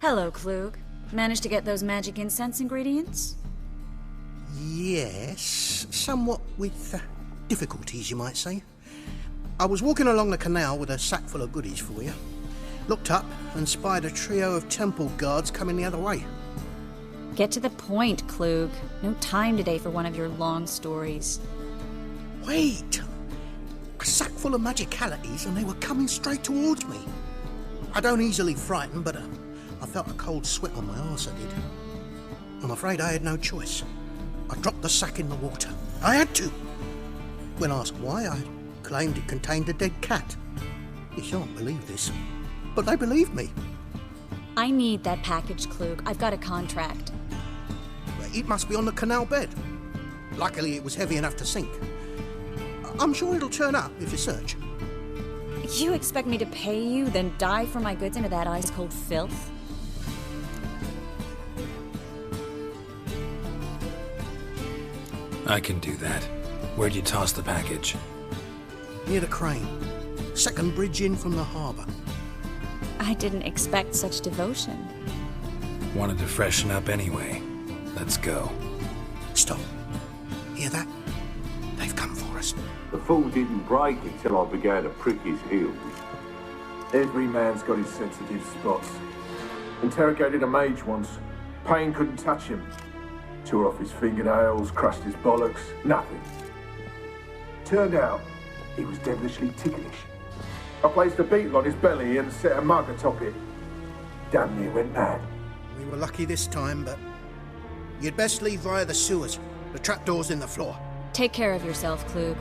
Hello, Klug. Managed to get those magic incense ingredients? Yes, somewhat with difficulties, you might say. I was walking along the canal with a sack full of goodies for you. Looked up and spied a trio of temple guards coming the other way. Get to the point, Klug. No time today for one of your long stories. Wait! A sack full of magicalities and they were coming straight towards me. I don't easily frighten, but I felt a cold sweat on my arse, I did. I'm afraid I had no choice. I dropped the sack in the water. I had to. When asked why, I claimed it contained a dead cat. You shan't believe this, but they believed me. I need that package, Klug. I've got a contract. It must be on the canal bed. Luckily, it was heavy enough to sink. I'm sure it'll turn up if you search. You expect me to pay you, then dive for my goods into that ice-cold filth? I can do that. Where'd you toss the package? Near the crane. Second bridge in from the harbour. I didn't expect such devotion. Wanted to freshen up anyway. Let's go. Stop. Hear that? They've come for us. The fall didn't break until I began to prick his heels. Every man's got his sensitive spots. Interrogated a mage once. Pain couldn't touch him. Tore off his fingernails, crushed his bollocks, nothing. Turned out, he was devilishly ticklish. I placed a beetle on his belly and set a mug atop it. Damn near went mad. We were lucky this time, but you'd best leave via the sewers. The trapdoor's in the floor. Take care of yourself, Klug.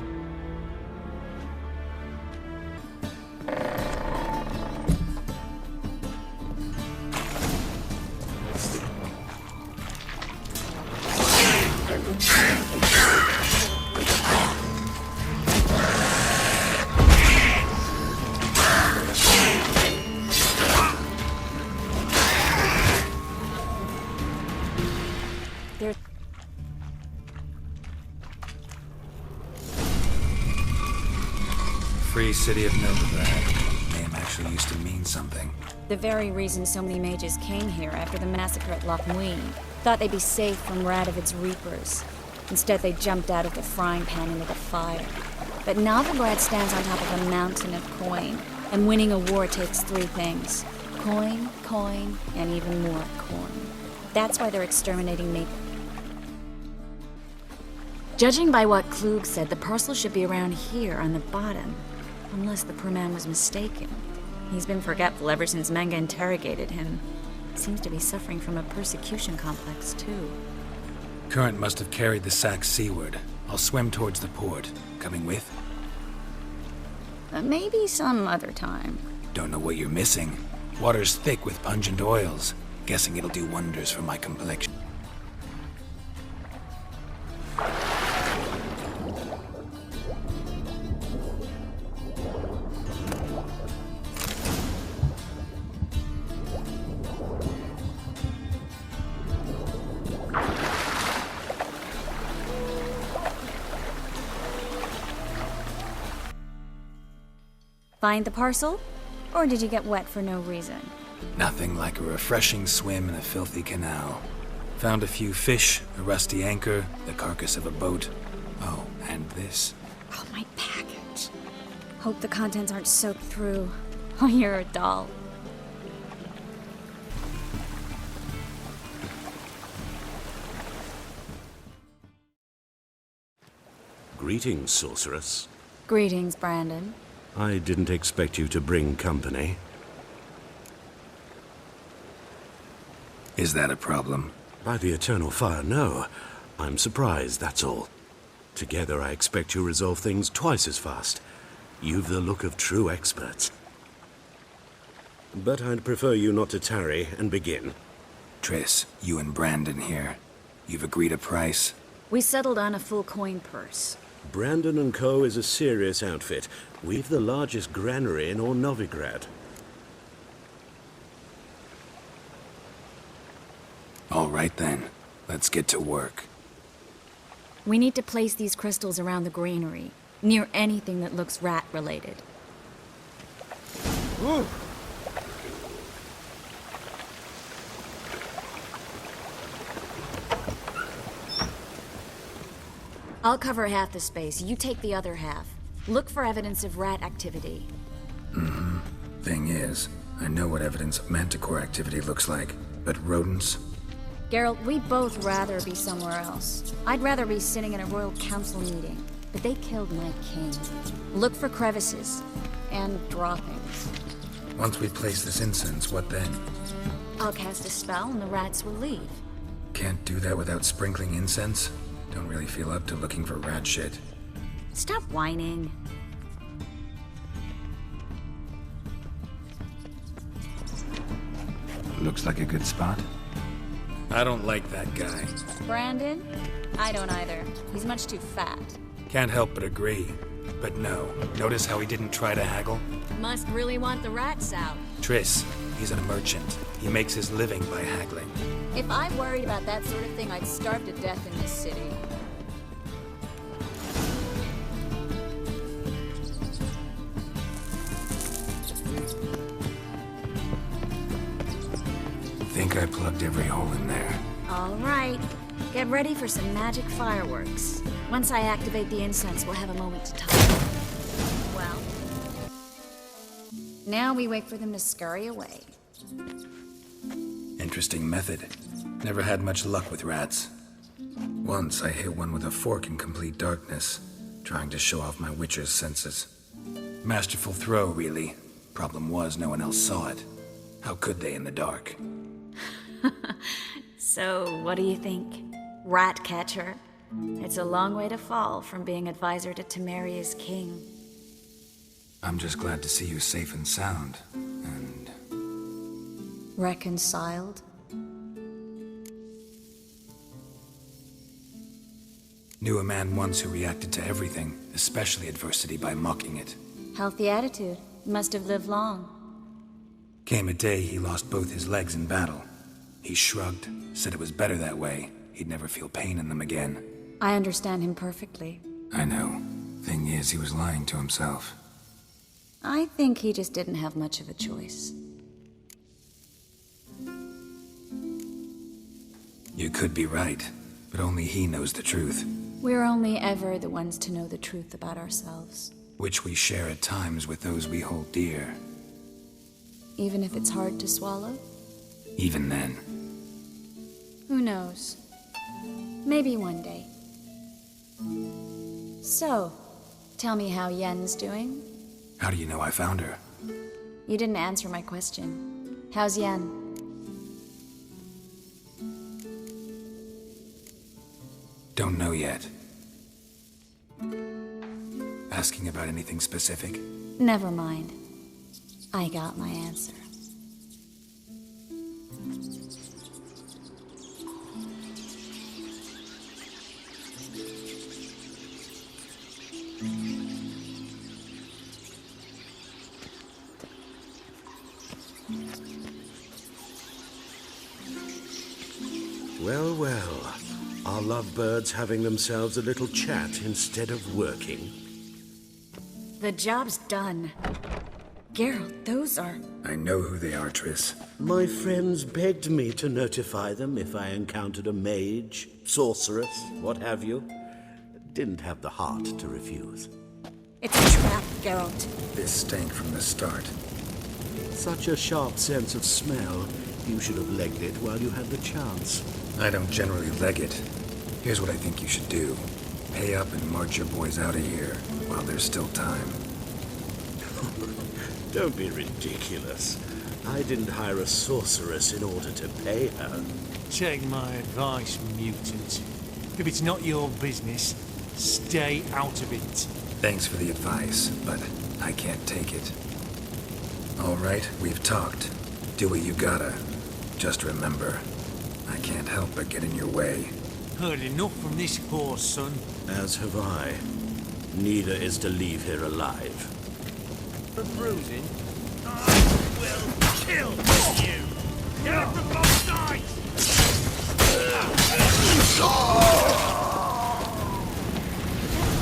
Free City of Novigrad. Name actually used to mean something. The very reason so many mages came here after the massacre at Loch Muin. Thought they'd be safe from Radovid's reapers. Instead, they jumped out of the frying pan into the fire. But Novigrad stands on top of a mountain of coin, and winning a war takes three things. Coin, coin, and even more coin. That's why they're exterminating me. Judging by what Klug said, the parcel should be around here on the bottom. Unless the poor man was mistaken. He's been forgetful ever since Manga interrogated him. Seems to be suffering from a persecution complex, too. Current must have carried the sack seaward. I'll swim towards the port. Coming with? Maybe some other time. Don't know what you're missing. Water's thick with pungent oils. Guessing it'll do wonders for my complexion. Find the parcel? Or did you get wet for no reason? Nothing like a refreshing swim in a filthy canal. Found a few fish, a rusty anchor, the carcass of a boat. Oh, and this. Oh, my package. Hope the contents aren't soaked through. Oh, you're a doll. Greetings, sorceress. Greetings, Brandon. I didn't expect you to bring company. Is that a problem? By the eternal fire, no. I'm surprised, that's all. Together, I expect you resolve things twice as fast. You've the look of true experts. But I'd prefer you not to tarry and begin. Triss, you and Brandon here. You've agreed a price? We settled on a full coin purse. Brandon & Co. is a serious outfit. We've the largest granary in all Novigrad. All right then. Let's get to work. We need to place these crystals around the granary, near anything that looks rat-related. I'll cover half the space, you take the other half. Look for evidence of rat activity. Thing is, I know what evidence of manticore activity looks like, but rodents? Geralt, we'd both rather be somewhere else. I'd rather be sitting in a royal council meeting, but they killed my king. Look for crevices, and droppings. Once we place this incense, what then? I'll cast a spell and the rats will leave. Can't do that without sprinkling incense? Don't really feel up to looking for rat shit. Stop whining. Looks like a good spot. I don't like that guy. Brandon? I don't either. He's much too fat. Can't help but agree. But no, notice how he didn't try to haggle? Must really want the rats out. Triss, he's a merchant. He makes his living by haggling. If I worried about that sort of thing, I'd starve to death in this city. Think I plugged every hole in there. All right. Get ready for some magic fireworks. Once I activate the incense, we'll have a moment to talk. Well, now we wait for them to scurry away. Interesting method. Never had much luck with rats. Once I hit one with a fork in complete darkness, trying to show off my witcher's senses. Masterful throw, really. Problem was, no one else saw it. How could they in the dark? So, what do you think? Rat catcher? It's a long way to fall from being advisor to Temeria's king. I'm just glad to see you safe and sound, and... Reconciled? Knew a man once who reacted to everything, especially adversity, by mocking it. Healthy attitude. Must have lived long. Came a day he lost both his legs in battle. He shrugged, said it was better that way. He'd never feel pain in them again. I understand him perfectly. I know. Thing is, he was lying to himself. I think he just didn't have much of a choice. You could be right, but only he knows the truth. We're only ever the ones to know the truth about ourselves. Which we share at times with those we hold dear. Even if it's hard to swallow? Even then. Who knows? Maybe one day. So, tell me how Yen's doing? How do you know I found her? You didn't answer my question. How's Yen? Don't know yet. Asking about anything specific? Never mind. I got my answer. Well, well. Are lovebirds having themselves a little chat instead of working? The job's done. Geralt, those are... I know who they are, Triss. My friends begged me to notify them if I encountered a mage, sorceress, what have you. Didn't have the heart to refuse. It's a trap, Geralt. This stank from the start. Such a sharp sense of smell. You should have legged it while you had the chance. I don't generally leg it. Here's what I think you should do. Pay up and march your boys out of here while there's still time. Don't be ridiculous. I didn't hire a sorceress in order to pay her. Take my advice, mutant. If it's not your business, stay out of it. Thanks for the advice, but I can't take it. All right, we've talked. Do what you gotta. Just remember, I can't help but get in your way. Heard enough from this horse, son. As have I. Neither is to leave here alive. For bruising, I will kill you! Get up from both sides!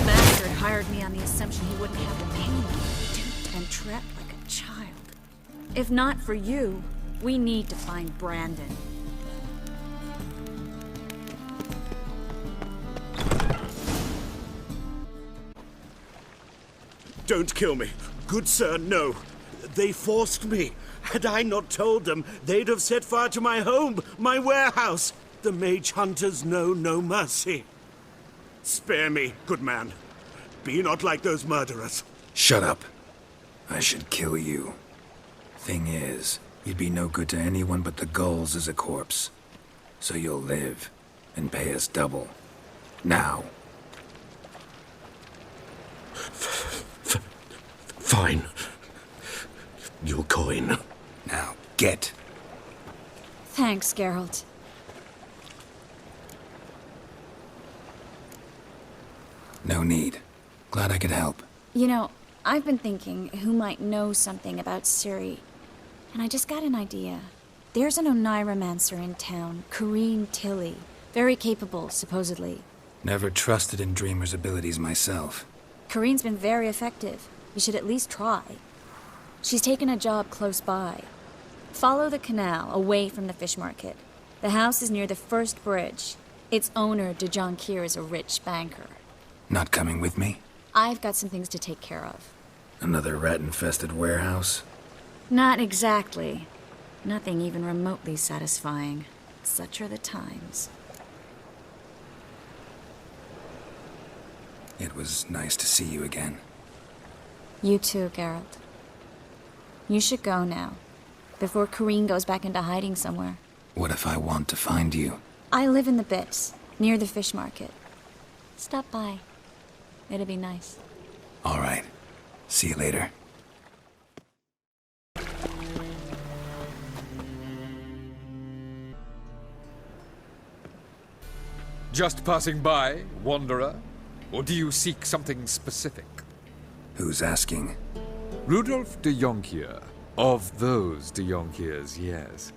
Bastard hired me on the assumption he wouldn't have the pain. Duped and trapped like a child. If not for you, we need to find Brandon. Don't kill me. Good sir, no. They forced me. Had I not told them, they'd have set fire to my home, my warehouse. The mage hunters know no mercy. Spare me, good man. Be not like those murderers. Shut up. I should kill you. Thing is, you'd be no good to anyone but the gulls as a corpse. So you'll live, and pay us double. Now. Fine. Your coin. Now, get. Thanks, Geralt. No need. Glad I could help. You know, I've been thinking who might know something about Ciri. And I just got an idea. There's an Oneiromancer in town, Corrine Tilly. Very capable, supposedly. Never trusted in Dreamer's abilities myself. Corrine's been very effective. You should at least try. She's taken a job close by. Follow the canal, away from the fish market. The house is near the first bridge. Its owner, de Jonquier, is a rich banker. Not coming with me? I've got some things to take care of. Another rat-infested warehouse? Not exactly. Nothing even remotely satisfying. Such are the times. It was nice to see you again. You too, Geralt. You should go now, before Corrine goes back into hiding somewhere. What if I want to find you? I live in the Bits, near the fish market. Stop by. It'll be nice. All right. See you later. Just passing by, wanderer? Or do you seek something specific? Who's asking? Rudolf de Jonquier. Of those de Jonquiers, yes.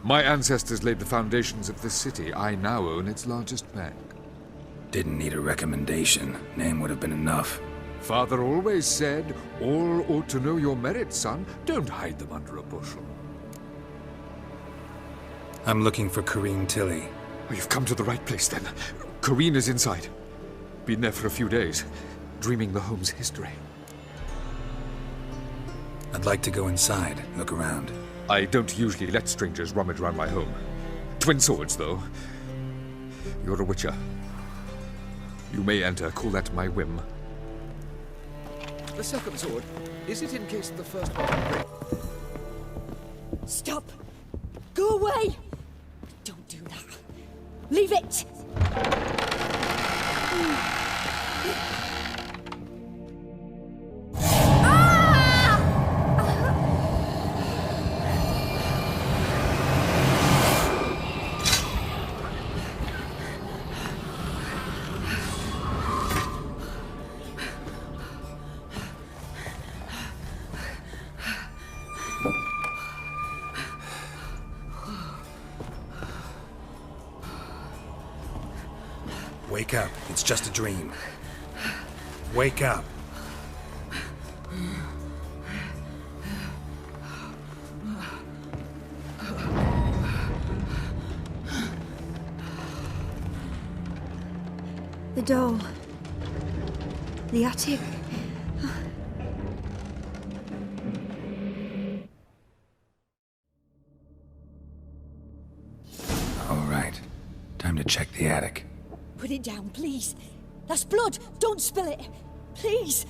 My ancestors laid the foundations of this city. I now own its largest bank. Didn't need a recommendation. Name would have been enough. Father always said, all ought to know your merits, son. Don't hide them under a bushel. I'm looking for Corrine Tilly. Oh, you've come to the right place, then. Corrine is inside. Been there for a few days, dreaming the home's history. I'd like to go inside, look around. I don't usually let strangers rummage around my home. Twin swords, though. You're a witcher. You may enter, call that my whim. The second sword, is it in case the first one can break? Stop! Go away! Don't do that. Leave it! Wake up. It's just a dream. Wake up. The door. The attic. All right. Time to check the attic. Put it down, please. That's blood. Don't spill it. Please.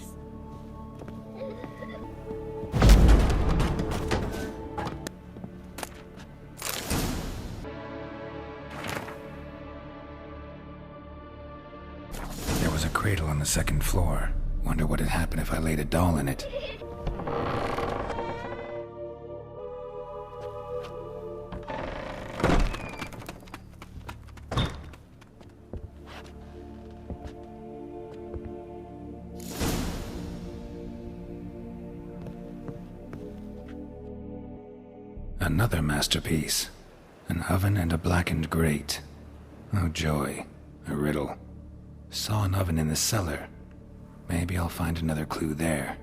There was a cradle on the second floor. Wonder what had happened if I laid a doll in it. Another masterpiece. An oven and a blackened grate. Oh joy. A riddle. Saw an oven in the cellar. Maybe I'll find another clue there.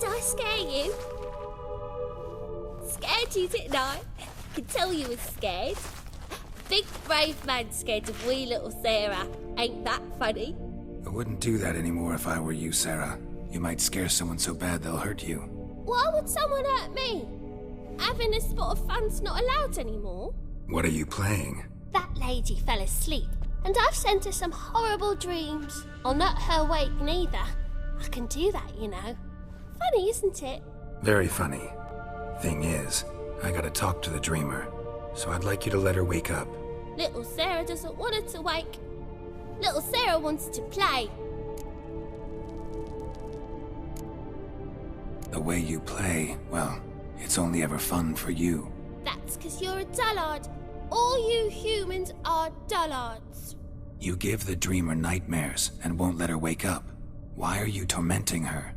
Did I scare you? Scared you, didn't I? Can tell you was scared. Big brave man scared of wee little Sarah. Ain't that funny? I wouldn't do that anymore if I were you, Sarah. You might scare someone so bad they'll hurt you. Why would someone hurt me? Having a spot of fun's not allowed anymore. What are you playing? That lady fell asleep, and I've sent her some horrible dreams. I'll not her wake neither. I can do that, you know. Funny, isn't it? Very funny. Thing is, I gotta talk to the dreamer, so I'd like you to let her wake up. Little Sarah doesn't want her to wake. Little Sarah wants to play. The way you play, well, it's only ever fun for you. That's 'cause you're a dullard. All you humans are dullards. You give the dreamer nightmares and won't let her wake up. Why are you tormenting her?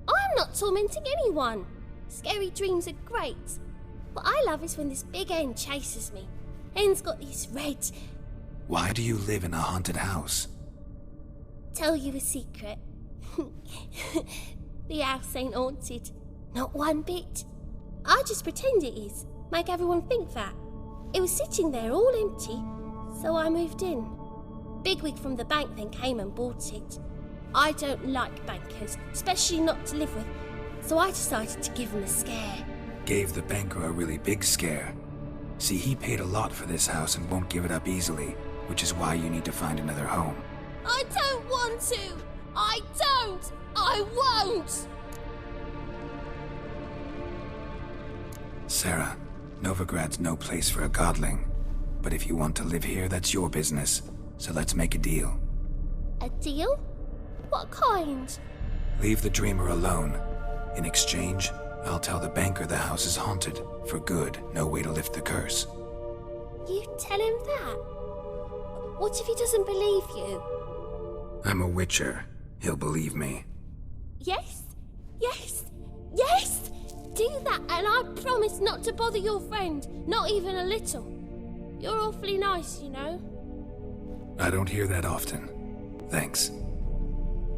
I'm not tormenting anyone. Scary dreams are great. What I love is when this big hen chases me. Hen's got these red... Why do you live in a haunted house? Tell you a secret. The house ain't haunted. Not one bit. I just pretend it is. Make everyone think that. It was sitting there all empty, so I moved in. Bigwig from the bank then came and bought it. I don't like bankers, especially not to live with, so I decided to give him a scare. Gave the banker a really big scare. See, he paid a lot for this house and won't give it up easily, which is why you need to find another home. I don't want to! I don't! I won't! Sarah, Novigrad's no place for a godling. But if you want to live here, that's your business. So let's make a deal. A deal? What kind? Leave the dreamer alone. In exchange, I'll tell the banker the house is haunted. For good, no way to lift the curse. You tell him that? What if he doesn't believe you? I'm a witcher. He'll believe me. Yes? Yes? Yes! Do that and I promise not to bother your friend. Not even a little. You're awfully nice, you know. I don't hear that often. Thanks.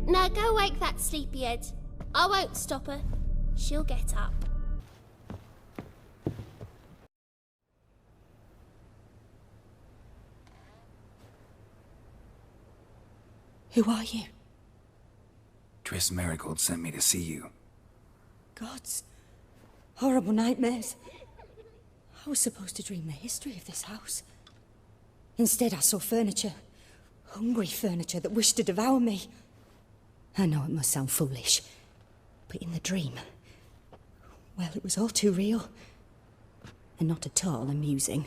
Now go wake that sleepyhead. I won't stop her. She'll get up. Who are you? Triss Marigold sent me to see you. Gods. Horrible nightmares. I was supposed to dream the history of this house. Instead, I saw furniture. Hungry furniture that wished to devour me. I know it must sound foolish, but in the dream, well, it was all too real. And not at all amusing.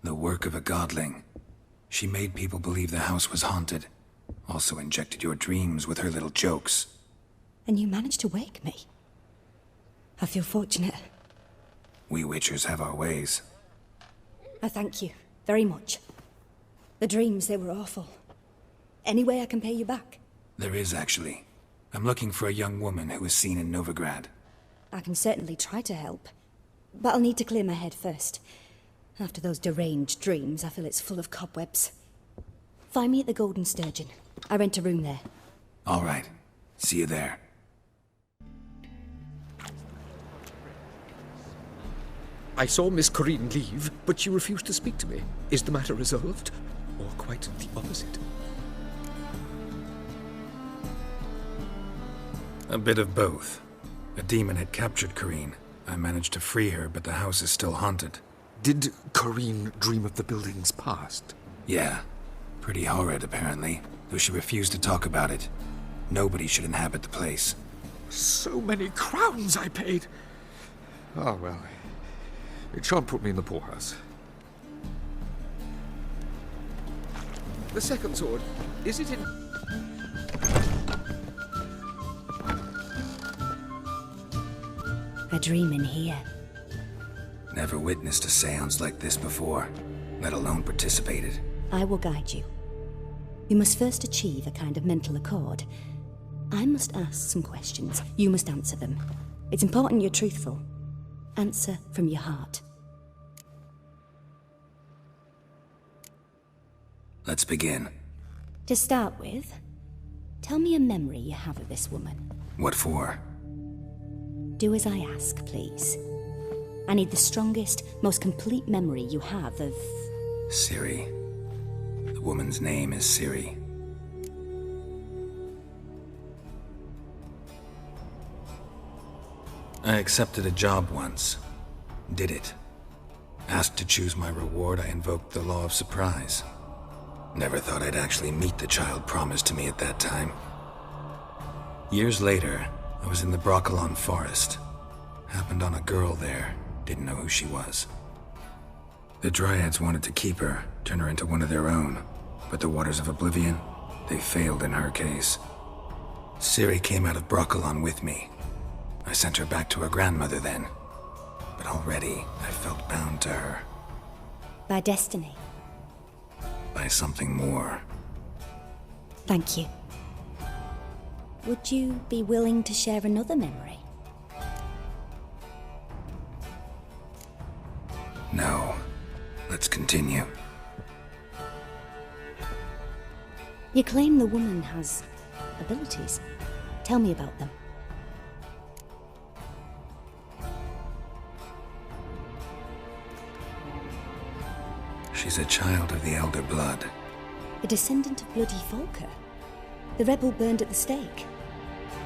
The work of a godling. She made people believe the house was haunted. Also injected your dreams with her little jokes. And you managed to wake me. I feel fortunate. We witchers have our ways. I thank you very much. The dreams, they were awful. Any way I can pay you back? There is, actually. I'm looking for a young woman who was seen in Novigrad. I can certainly try to help. But I'll need to clear my head first. After those deranged dreams, I feel it's full of cobwebs. Find me at the Golden Sturgeon. I rent a room there. All right. See you there. I saw Miss Corinne leave, but she refused to speak to me. Is the matter resolved? Or quite the opposite? A bit of both. A demon had captured Corinne. I managed to free her, but the house is still haunted. Did Corinne dream of the building's past? Yeah. Pretty horrid, apparently, though she refused to talk about it. Nobody should inhabit the place. So many crowns I paid! Ah, well. It shan't put me in the poorhouse. The second sword, is it in... A dream in here. Never witnessed a seance like this before, let alone participated. I will guide you. You must first achieve a kind of mental accord. I must ask some questions. You must answer them. It's important you're truthful. Answer from your heart. Let's begin. To start with, Tell me a memory you have of this woman. What for? Do as I ask, please. I need the strongest, most complete memory you have of... Ciri. The woman's name is Ciri. I accepted a job once. Did it. Asked to choose my reward, I invoked the law of surprise. Never thought I'd actually meet the child promised to me at that time. Years later, I was in the Broccolon forest. Happened on a girl there. Didn't know who she was. The Dryads wanted to keep her, turn her into one of their own. But the Waters of Oblivion, they failed in her case. Ciri came out of Broccolon with me. I sent her back to her grandmother then. But already, I felt bound to her. By destiny. By something more. Thank you. Would you be willing to share another memory? No. Let's continue. You claim the woman has abilities. Tell me about them. She's a child of the Elder Blood. A descendant of bloody Volker. The rebel burned at the stake.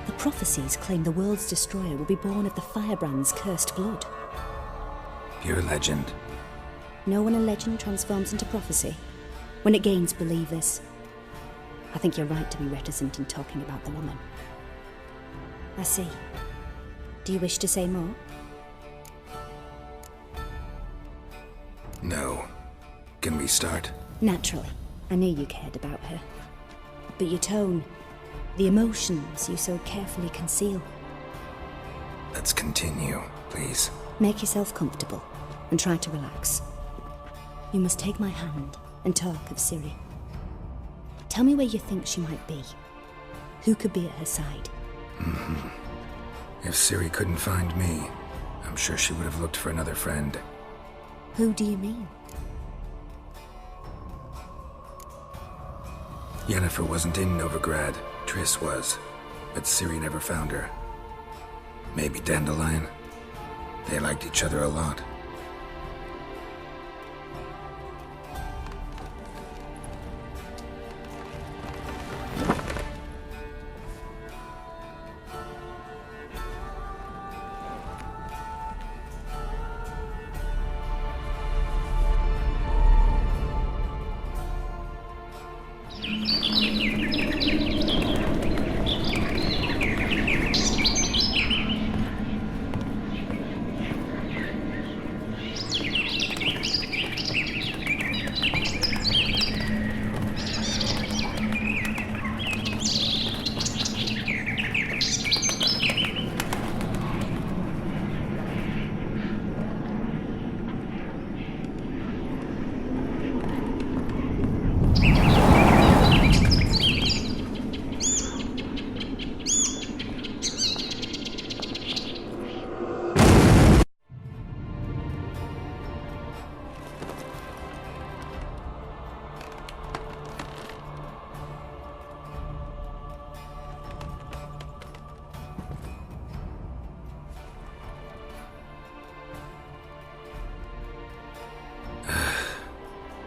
The prophecies claim the world's destroyer will be born of the Firebrand's cursed blood. Pure legend. Know when a legend transforms into prophecy? When it gains believers. I think you're right to be reticent in talking about the woman. I see. Do you wish to say more? No. Can we start? Naturally. I knew you cared about her. But your tone, the emotions you so carefully conceal. Let's continue, please. Make yourself comfortable and try to relax. You must take my hand and talk of Ciri. Tell me where you think she might be. Who could be at her side? If Ciri couldn't find me, I'm sure she would have looked for another friend. Who do you mean? Yennefer wasn't in Novigrad. Triss was. But Ciri never found her. Maybe Dandelion. They liked each other a lot.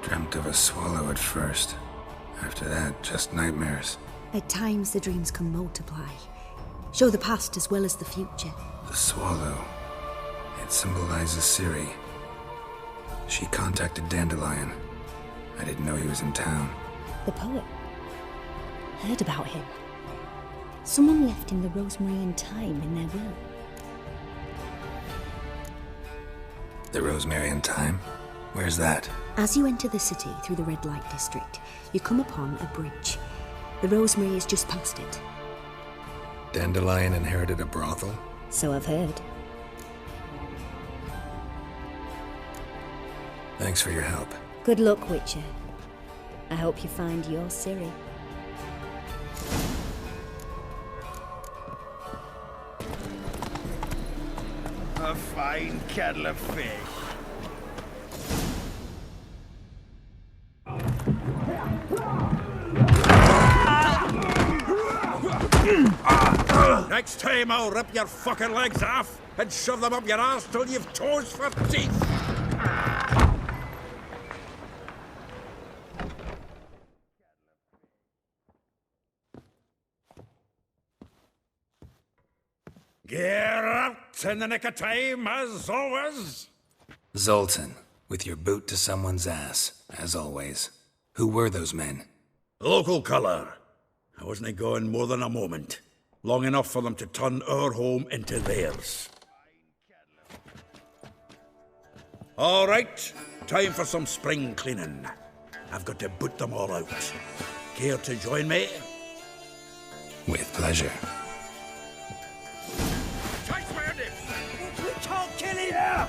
Dreamt of a swallow at first. After that, just nightmares. At times the dreams can multiply. Show the past as well as the future. The swallow. It symbolizes Ciri. She contacted Dandelion. I didn't know he was in town. The poet. Heard about him. Someone left him the rosemary and thyme in their will. The Rosemary and Thyme? Where's that? As you enter the city through the red light district, you come upon a bridge. The rosemary is just past it. Dandelion inherited a brothel? So I've heard. Thanks for your help. Good luck, Witcher. I hope you find your Ciri. A fine kettle of fish. Next time I'll rip your fucking legs off and shove them up your ass till you've toes for teeth. Get out in the nick of time, as always. Zoltan, with your boot to someone's ass, as always. Who were those men? Local colour. I wasn't gone more than a moment. Long enough for them to turn our home into theirs. All right, time for some spring cleaning. I've got to boot them all out. Care to join me? With pleasure. We can't kill him!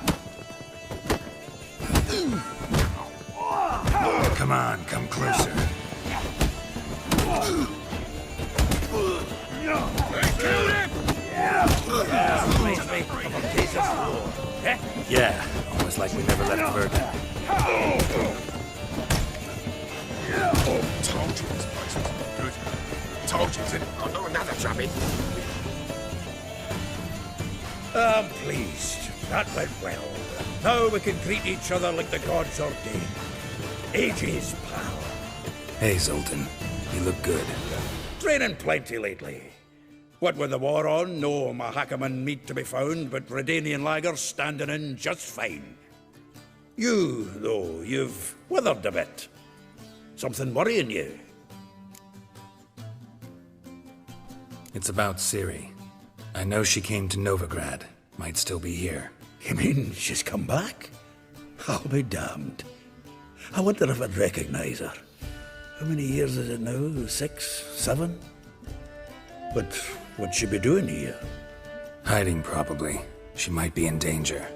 Come on, come closer. Yeah, almost like we never left Bergen. Told you this place was good. Told you, didn't I? Not another chubby. I'm pleased. That went well. Now we can greet each other like the gods ordained. Ages, pal. Hey, Zoltan. You look good. Training plenty lately. What with the war on, no Mahakaman meat to be found, but Redanian lagers standing in just fine. You, though, you've withered a bit. Something worrying you? It's about Ciri. I know she came to Novigrad. Might still be here. You mean she's come back? I'll be damned. I wonder if I'd recognize her. How many years is it now? 6, 7? But what'd she be doing here? Hiding, probably. She might be in danger.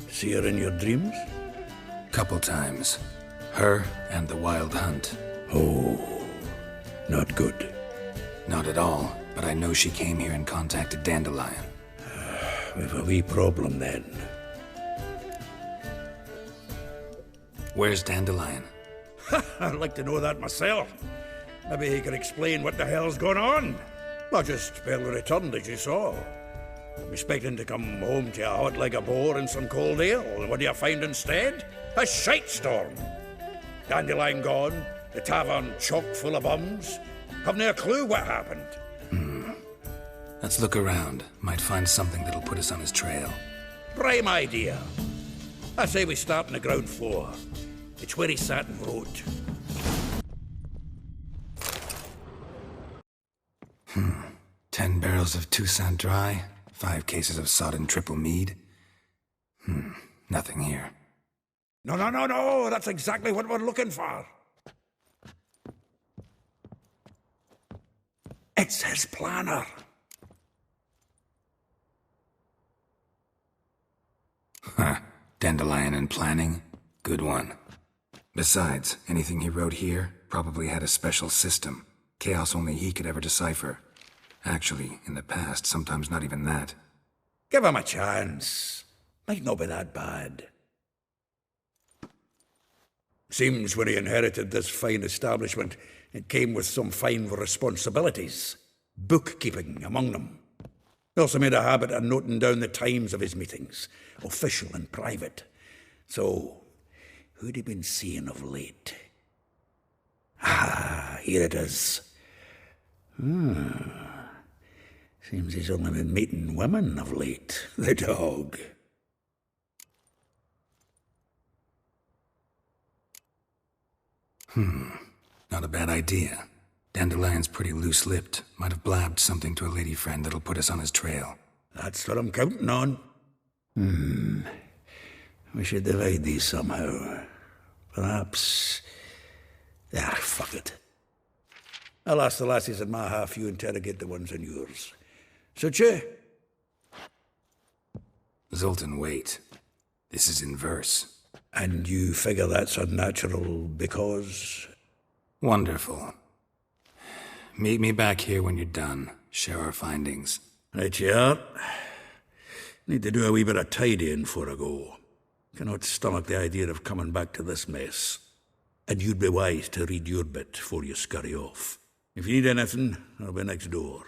See her in your dreams? Couple times. Her and the Wild Hunt. Oh, not good. Not at all, but I know she came here and contacted Dandelion. We've a wee problem then. Where's Dandelion? I'd like to know that myself. Maybe he could explain what the hell's going on. I just barely returned, as you saw. I'm expecting to come home to a hot like a boar and some cold ale. What do you find instead? A shite storm. Dandelion gone, the tavern chock full of bums. Haven't a clue what happened. Let's look around. Might find something that'll put us on his trail. Prime idea. I say we start on the ground floor. It's where he sat and wrote. 10 barrels of Toussaint Dry, 5 cases of sodden triple mead. Nothing here. No. That's exactly what we're looking for. It's his planner. Dandelion and planning? Good one. Besides, anything he wrote here probably had a special system. Chaos only he could ever decipher. Actually, in the past, sometimes not even that. Give him a chance. Might not be that bad. Seems when he inherited this fine establishment, it came with some fine responsibilities. Bookkeeping among them. He also made a habit of noting down the times of his meetings, official and private. So, who'd he been seeing of late? Ah, here it is. Seems he's only been meeting women of late, the dog. Not a bad idea. Dandelion's pretty loose-lipped. Might have blabbed something to a lady friend that'll put us on his trail. That's what I'm counting on. We should divide these somehow. Perhaps... fuck it. I'll ask the lassies in my half, you interrogate the ones in yours. Suit you? Zoltan, wait. This is in verse. And you figure that's unnatural because... Wonderful. Meet me back here when you're done. Share our findings. Right you are. Need to do a wee bit of tidying before I go. Cannot stomach the idea of coming back to this mess. And you'd be wise to read your bit before you scurry off. If you need anything, I'll be next door.